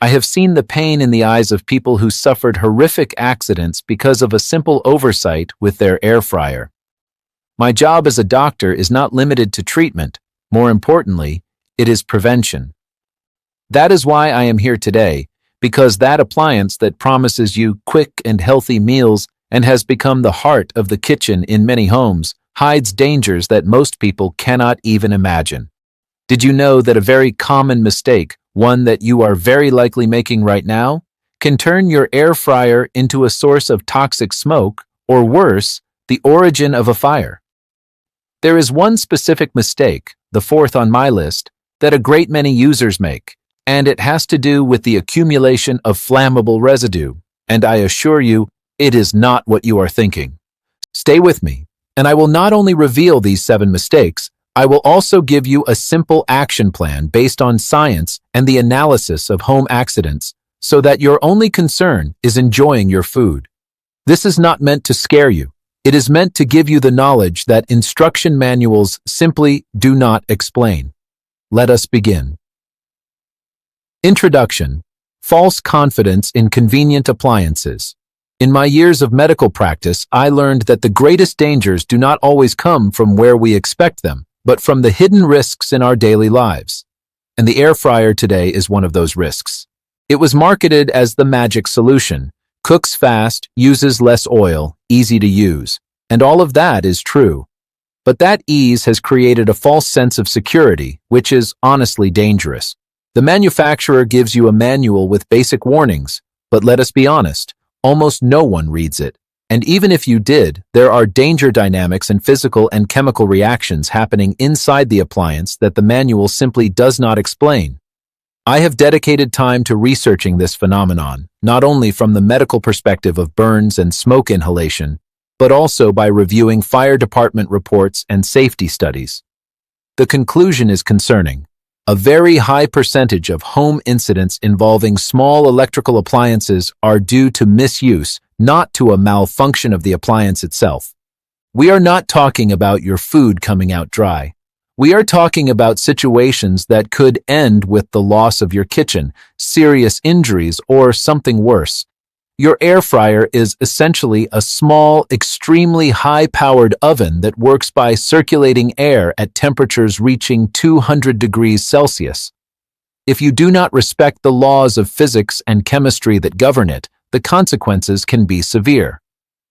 I have seen the pain in the eyes of people who suffered horrific accidents because of a simple oversight with their air fryer. My job as a doctor is not limited to treatment. More importantly, it is prevention. That is why I am here today, because that appliance that promises you quick and healthy meals and has become the heart of the kitchen in many homes hides dangers that most people cannot even imagine. Did you know that a very common mistake, one that you are very likely making right now, can turn your air fryer into a source of toxic smoke, or worse, the origin of a fire? There is one specific mistake, the fourth on my list, that a great many users make, and it has to do with the accumulation of flammable residue, and I assure you, it is not what you are thinking. Stay with me, and I will not only reveal these 7 mistakes, I will also give you a simple action plan based on science and the analysis of home accidents, so that your only concern is enjoying your food. This is not meant to scare you. It is meant to give you the knowledge that instruction manuals simply do not explain. Let us begin. Introduction: False confidence in convenient appliances. In my years of medical practice, I learned that the greatest dangers do not always come from where we expect them, but from the hidden risks in our daily lives. And the air fryer today is one of those risks. It was marketed as the magic solution: cooks fast, uses less oil, easy to use. And all of that is true. But that ease has created a false sense of security, which is honestly dangerous. The manufacturer gives you a manual with basic warnings, but let us be honest, almost no one reads it. And even if you did, there are danger dynamics and physical and chemical reactions happening inside the appliance that the manual simply does not explain. I have dedicated time to researching this phenomenon, not only from the medical perspective of burns and smoke inhalation, but also by reviewing fire department reports and safety studies. The conclusion is concerning. A very high percentage of home incidents involving small electrical appliances are due to misuse, not to a malfunction of the appliance itself. We are not talking about your food coming out dry. We are talking about situations that could end with the loss of your kitchen, serious injuries, or something worse. Your air fryer is essentially a small, extremely high-powered oven that works by circulating air at temperatures reaching 200 degrees Celsius. If you do not respect the laws of physics and chemistry that govern it, the consequences can be severe.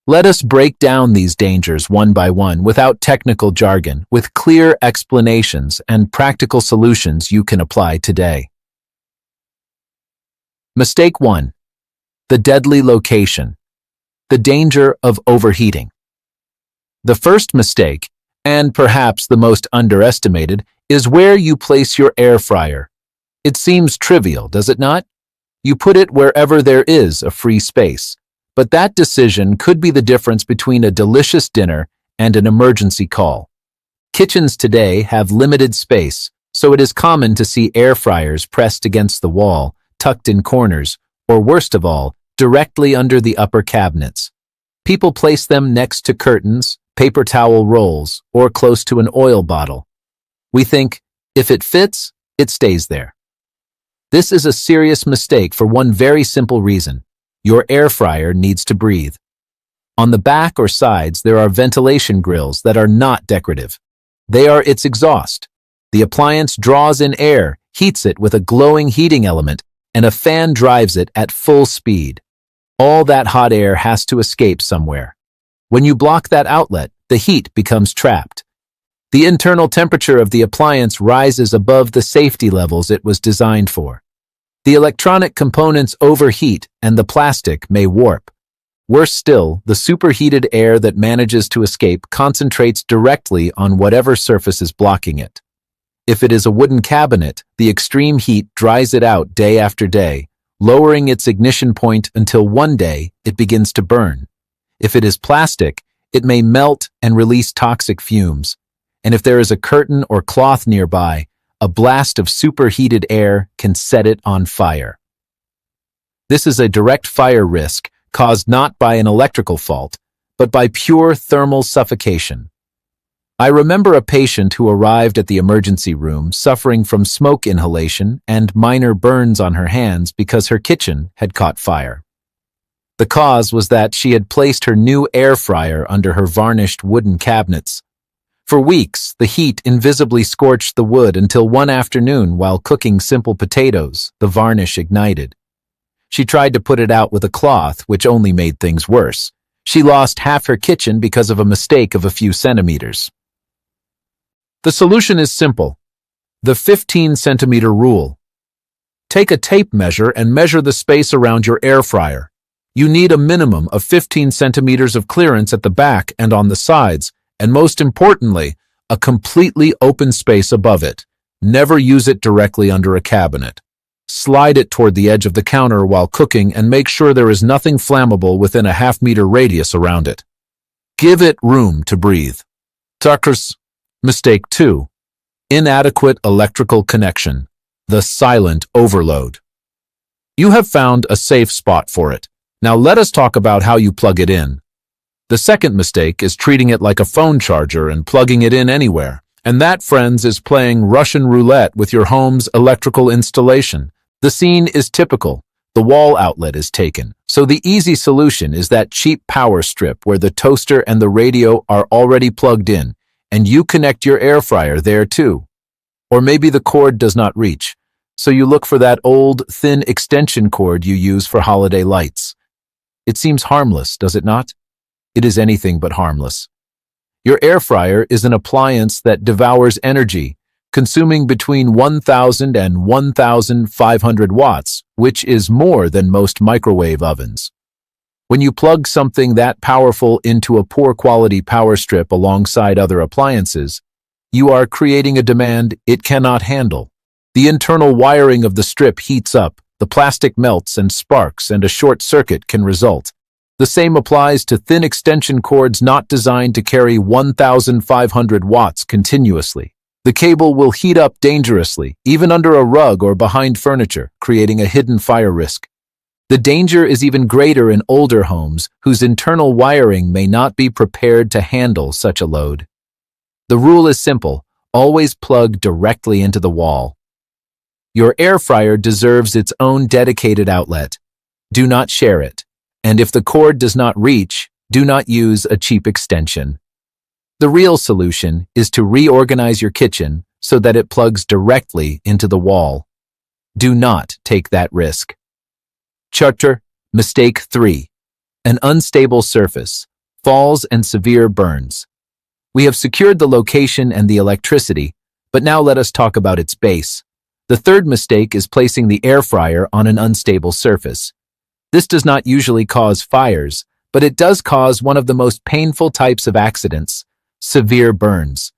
Let us break down these dangers one by one without technical jargon, with clear explanations and practical solutions you can apply today. Mistake 1. The deadly location. The danger of overheating. The first mistake, and perhaps the most underestimated, is where you place your air fryer. It seems trivial, does it not? You put it wherever there is a free space. But that decision could be the difference between a delicious dinner and an emergency call. Kitchens today have limited space, so it is common to see air fryers pressed against the wall, tucked in corners, or worst of all, directly under the upper cabinets. People place them next to curtains, paper towel rolls, or close to an oil bottle. We think, if it fits, it stays there. This is a serious mistake for one very simple reason. Your air fryer needs to breathe. On the back or sides, there are ventilation grills that are not decorative. They are its exhaust. The appliance draws in air, heats it with a glowing heating element, and a fan drives it at full speed. All that hot air has to escape somewhere. When you block that outlet, the heat becomes trapped. The internal temperature of the appliance rises above the safety levels it was designed for. The electronic components overheat and the plastic may warp. Worse still, the superheated air that manages to escape concentrates directly on whatever surface is blocking it. If it is a wooden cabinet, the extreme heat dries it out day after day, lowering its ignition point until one day it begins to burn. If it is plastic, it may melt and release toxic fumes. And if there is a curtain or cloth nearby, a blast of superheated air can set it on fire. This is a direct fire risk caused not by an electrical fault, but by pure thermal suffocation. I remember a patient who arrived at the emergency room suffering from smoke inhalation and minor burns on her hands because her kitchen had caught fire. The cause was that she had placed her new air fryer under her varnished wooden cabinets. For weeks, the heat invisibly scorched the wood until one afternoon, while cooking simple potatoes, the varnish ignited. She tried to put it out with a cloth, which only made things worse. She lost half her kitchen because of a mistake of a few centimeters. The solution is simple. The 15-centimeter rule. Take a tape measure and measure the space around your air fryer. You need a minimum of 15 centimeters of clearance at the back and on the sides, and most importantly, a completely open space above it. Never use it directly under a cabinet. Slide it toward the edge of the counter while cooking and make sure there is nothing flammable within a half-meter radius around it. Give it room to breathe. Tuckers. Mistake 2. Inadequate electrical connection. The silent overload. You have found a safe spot for it. Now let us talk about how you plug it in. The second mistake is treating it like a phone charger and plugging it in anywhere. And that, friends, is playing Russian roulette with your home's electrical installation. The scene is typical. The wall outlet is taken. So the easy solution is that cheap power strip where the toaster and the radio are already plugged in, and you connect your air fryer there too. Or maybe the cord does not reach, so you look for that old, thin extension cord you use for holiday lights. It seems harmless, does it not? It is anything but harmless. Your air fryer is an appliance that devours energy, consuming between 1,000 and 1,500 watts, which is more than most microwave ovens. When you plug something that powerful into a poor-quality power strip alongside other appliances, you are creating a demand it cannot handle. The internal wiring of the strip heats up, the plastic melts and sparks, and a short circuit can result. The same applies to thin extension cords not designed to carry 1,500 watts continuously. The cable will heat up dangerously, even under a rug or behind furniture, creating a hidden fire risk. The danger is even greater in older homes whose internal wiring may not be prepared to handle such a load. The rule is simple: always plug directly into the wall. Your air fryer deserves its own dedicated outlet. Do not share it. And if the cord does not reach, do not use a cheap extension. The real solution is to reorganize your kitchen so that it plugs directly into the wall. Do not take that risk. Chapter Mistake 3. An unstable surface, falls and severe burns. We have secured the location and the electricity, but now let us talk about its base. The third mistake is placing the air fryer on an unstable surface. This does not usually cause fires, but it does cause one of the most painful types of accidents: severe burns.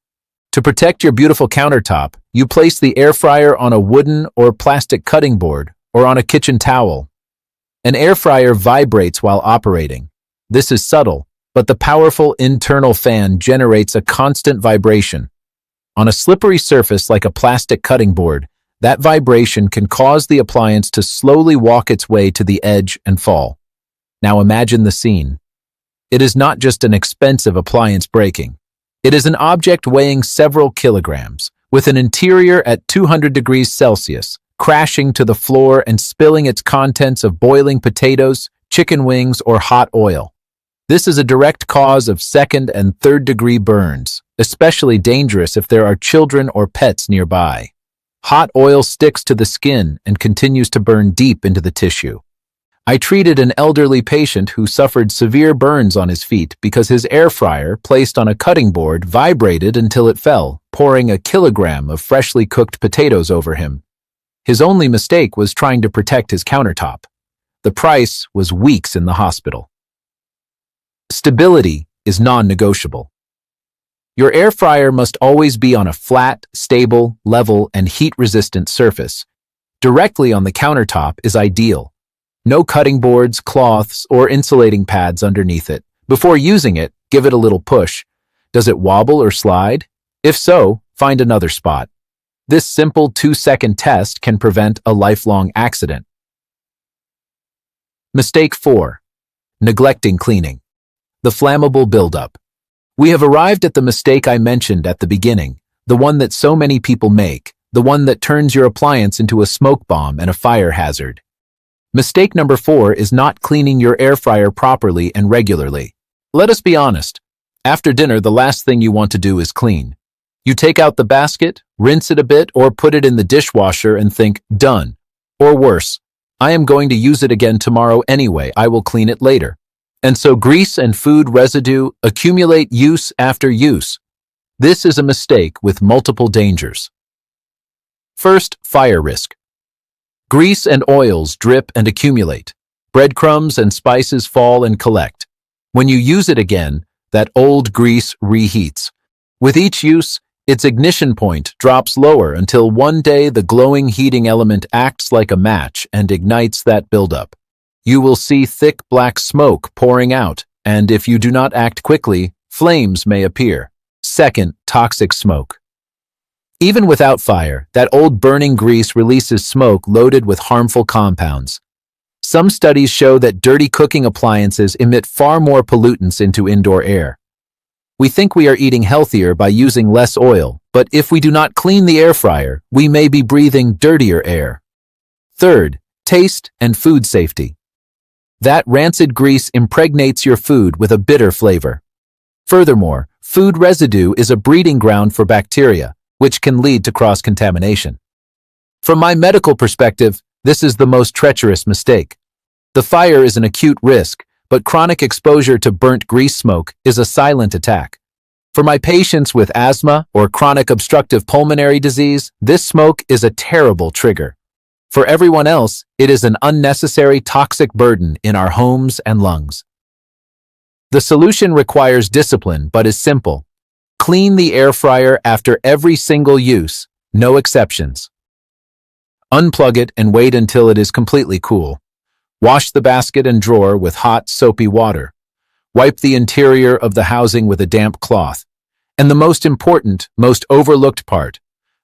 To protect your beautiful countertop, you place the air fryer on a wooden or plastic cutting board or on a kitchen towel. An air fryer vibrates while operating. This is subtle, but the powerful internal fan generates a constant vibration. On a slippery surface like a plastic cutting board, that vibration can cause the appliance to slowly walk its way to the edge and fall. Now imagine the scene. It is not just an expensive appliance breaking. It is an object weighing several kilograms, with an interior at 200 degrees Celsius, crashing to the floor and spilling its contents of boiling potatoes, chicken wings, or hot oil. This is a direct cause of second and third-degree burns, especially dangerous if there are children or pets nearby. Hot oil sticks to the skin and continues to burn deep into the tissue. I treated an elderly patient who suffered severe burns on his feet because his air fryer, placed on a cutting board, vibrated until it fell, pouring a kilogram of freshly cooked potatoes over him. His only mistake was trying to protect his countertop. The price was weeks in the hospital. Stability is non-negotiable. Your air fryer must always be on a flat, stable, level, and heat-resistant surface. Directly on the countertop is ideal. No cutting boards, cloths, or insulating pads underneath it. Before using it, give it a little push. Does it wobble or slide? If so, find another spot. This simple 2-second test can prevent a lifelong accident. Mistake 4. Neglecting cleaning. The flammable buildup. We have arrived at the mistake I mentioned at the beginning, the one that so many people make, the one that turns your appliance into a smoke bomb and a fire hazard. Mistake number 4 is not cleaning your air fryer properly and regularly. Let us be honest. After dinner, the last thing you want to do is clean. You take out the basket, rinse it a bit, or put it in the dishwasher and think, done. Or worse, I am going to use it again tomorrow anyway, I will clean it later. And so grease and food residue accumulate use after use. This is a mistake with multiple dangers. First, fire risk. Grease and oils drip and accumulate. Breadcrumbs and spices fall and collect. When you use it again, that old grease reheats. With each use, its ignition point drops lower until one day the glowing heating element acts like a match and ignites that buildup. You will see thick black smoke pouring out, and if you do not act quickly, flames may appear. Second, toxic smoke. Even without fire, that old burning grease releases smoke loaded with harmful compounds. Some studies show that dirty cooking appliances emit far more pollutants into indoor air. We think we are eating healthier by using less oil, but if we do not clean the air fryer, we may be breathing dirtier air. Third, taste and food safety. That rancid grease impregnates your food with a bitter flavor. Furthermore, food residue is a breeding ground for bacteria, which can lead to cross-contamination. From my medical perspective, this is the most treacherous mistake. The fire is an acute risk, but chronic exposure to burnt grease smoke is a silent attack. For my patients with asthma or chronic obstructive pulmonary disease, this smoke is a terrible trigger. For everyone else, it is an unnecessary toxic burden in our homes and lungs. The solution requires discipline but is simple. Clean the air fryer after every single use, no exceptions. Unplug it and wait until it is completely cool. Wash the basket and drawer with hot, soapy water. Wipe the interior of the housing with a damp cloth. And the most important, most overlooked part,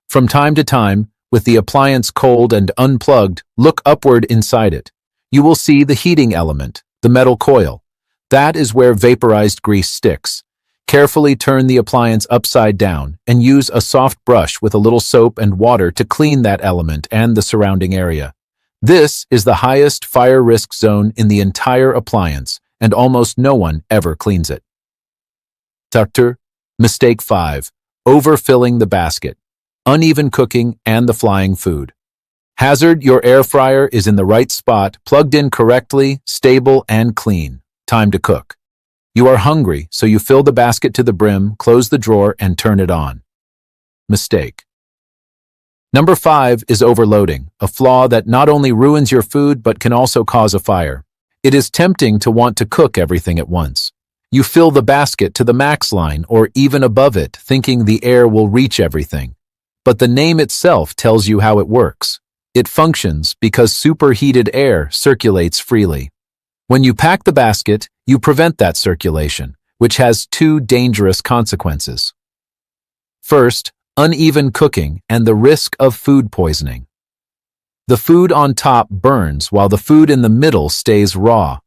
from time to time, with the appliance cold and unplugged, look upward inside it. You will see the heating element, the metal coil. That is where vaporized grease sticks. Carefully turn the appliance upside down and use a soft brush with a little soap and water to clean that element and the surrounding area. This is the highest fire risk zone in the entire appliance, and almost no one ever cleans it. Mistake 5. Overfilling the basket. Uneven cooking and the flying food. Hazard: your air fryer is in the right spot, plugged in correctly, stable and clean. Time to cook. You are hungry, so you fill the basket to the brim, close the drawer, and turn it on. Mistake. Number 5 is overloading, a flaw that not only ruins your food but can also cause a fire. It is tempting to want to cook everything at once. You fill the basket to the max line or even above it, thinking the air will reach everything. But the name itself tells you how it works. It functions because superheated air circulates freely. When you pack the basket, you prevent that circulation, which has 2 dangerous consequences. First, uneven cooking and the risk of food poisoning. The food on top burns while the food in the middle stays raw.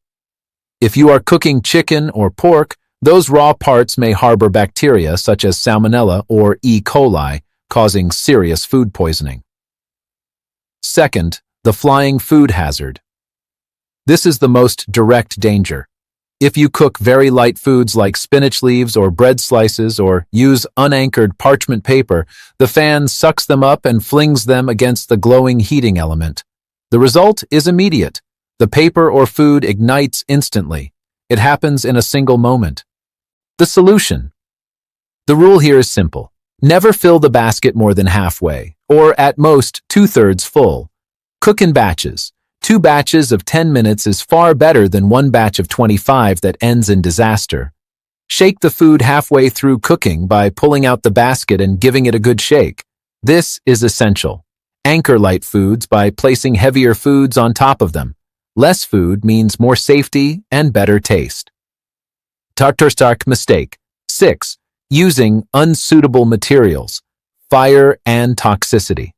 If you are cooking chicken or pork, those raw parts may harbor bacteria such as Salmonella or E. coli, causing serious food poisoning. Second, the flying food hazard. This is the most direct danger. If you cook very light foods like spinach leaves or bread slices or use unanchored parchment paper, the fan sucks them up and flings them against the glowing heating element. The result is immediate. The paper or food ignites instantly. It happens in a single moment. The solution. The rule here is simple. Never fill the basket more than halfway, or at most 2/3 full. Cook in batches. 2 batches of 10 minutes is far better than 1 batch of 25 that ends in disaster. Shake the food halfway through cooking by pulling out the basket and giving it a good shake. This is essential. Anchor light foods by placing heavier foods on top of them. Less food means more safety and better taste. Mistake 6. Using unsuitable materials, fire and toxicity.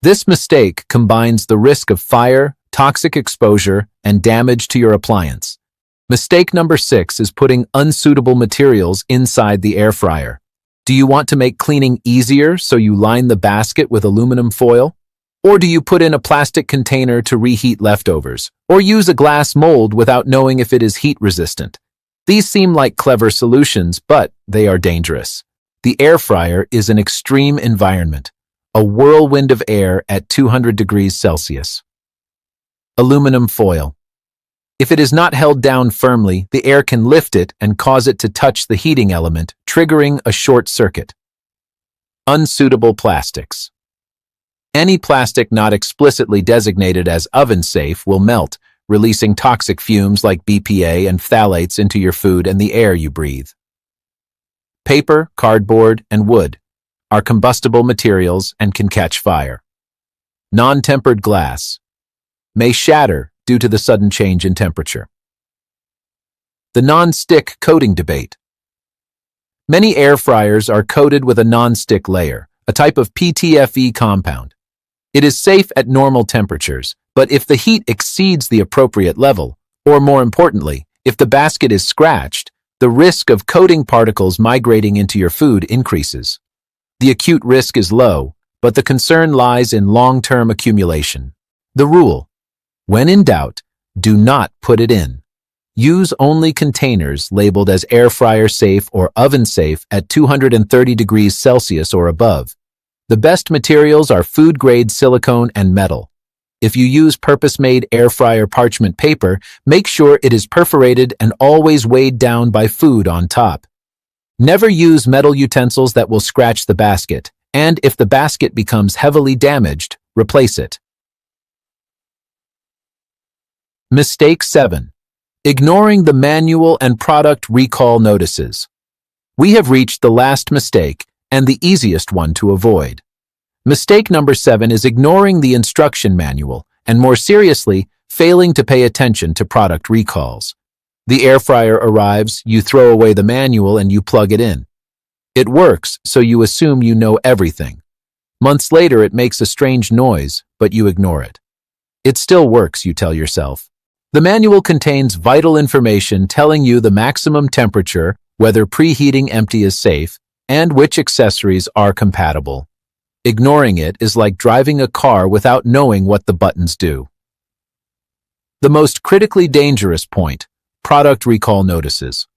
This mistake combines the risk of fire, toxic exposure, and damage to your appliance. Mistake number 6 is putting unsuitable materials inside the air fryer. Do you want to make cleaning easier so you line the basket with aluminum foil? Or do you put in a plastic container to reheat leftovers? Or use a glass mold without knowing if it is heat resistant? These seem like clever solutions, but they are dangerous. The air fryer is an extreme environment, a whirlwind of air at 200 degrees Celsius. Aluminum foil. If it is not held down firmly, the air can lift it and cause it to touch the heating element, triggering a short circuit. Unsuitable plastics. Any plastic not explicitly designated as oven-safe will melt, releasing toxic fumes like BPA and phthalates into your food and the air you breathe. Paper, cardboard, and wood are combustible materials and can catch fire. Non-tempered glass may shatter due to the sudden change in temperature. The non-stick coating debate. Many air fryers are coated with a non-stick layer, a type of PTFE compound. It is safe at normal temperatures, but if the heat exceeds the appropriate level, or more importantly, if the basket is scratched, the risk of coating particles migrating into your food increases. The acute risk is low, but the concern lies in long-term accumulation. The rule: when in doubt, do not put it in. Use only containers labeled as air fryer safe or oven safe at 230 degrees Celsius or above. The best materials are food-grade silicone and metal. If you use purpose-made air fryer parchment paper, make sure it is perforated and always weighed down by food on top. Never use metal utensils that will scratch the basket, and if the basket becomes heavily damaged, replace it. Mistake 7. Ignoring the manual and product recall notices. We have reached the last mistake and the easiest one to avoid. Mistake number 7 is ignoring the instruction manual and, more seriously, failing to pay attention to product recalls. The air fryer arrives, you throw away the manual and you plug it in. It works, so you assume you know everything. Months later, it makes a strange noise, but you ignore it. It still works, you tell yourself. The manual contains vital information telling you the maximum temperature, whether preheating empty is safe, and which accessories are compatible. Ignoring it is like driving a car without knowing what the buttons do. The most critically dangerous point: product recall notices.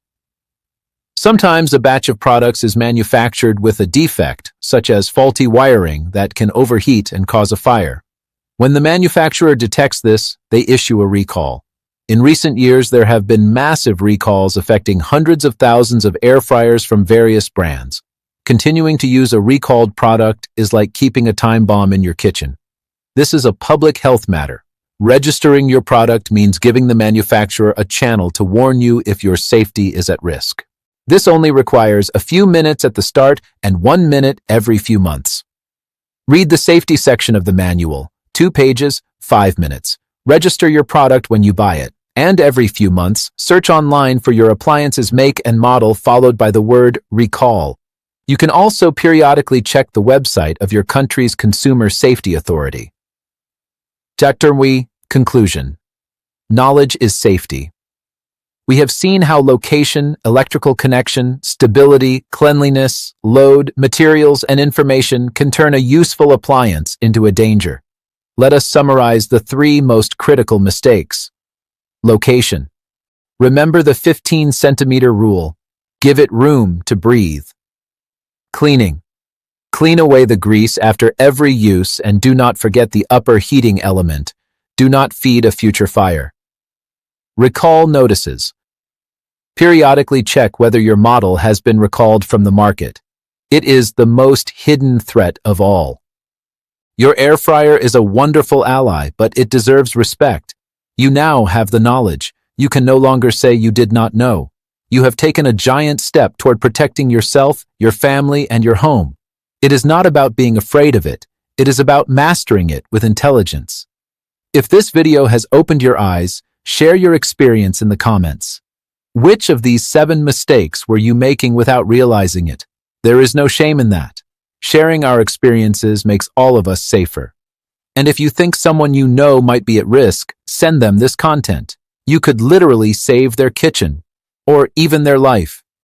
Sometimes a batch of products is manufactured with a defect, such as faulty wiring, that can overheat and cause a fire. When the manufacturer detects this, they issue a recall. In recent years, there have been massive recalls affecting hundreds of thousands of air fryers from various brands. Continuing to use a recalled product is like keeping a time bomb in your kitchen. This is a public health matter. Registering your product means giving the manufacturer a channel to warn you if your safety is at risk. This only requires a few minutes at the start and 1 minute every few months. Read the safety section of the manual. 2 pages, 5 minutes. Register your product when you buy it. And every few months, search online for your appliance's make and model followed by the word recall. You can also periodically check the website of your country's Consumer Safety Authority. Conclusion. Knowledge is safety. We have seen how location, electrical connection, stability, cleanliness, load, materials, and information can turn a useful appliance into a danger. Let us summarize the 3 most critical mistakes. Location. Remember the 15-centimeter rule. Give it room to breathe. Cleaning. Clean away the grease after every use and do not forget the upper heating element. Do not feed a future fire. Recall notices. Periodically check whether your model has been recalled from the market. It is the most hidden threat of all. Your air fryer is a wonderful ally, but it deserves respect. You now have the knowledge. You can no longer say you did not know. You have taken a giant step toward protecting yourself, your family, and your home. It is not about being afraid of it. It is about mastering it with intelligence. If this video has opened your eyes, share your experience in the comments. Which of these 7 mistakes were you making without realizing it? There is no shame in that. Sharing our experiences makes all of us safer. And if you think someone you know might be at risk, send them this content. You could literally save their kitchen, or even their life.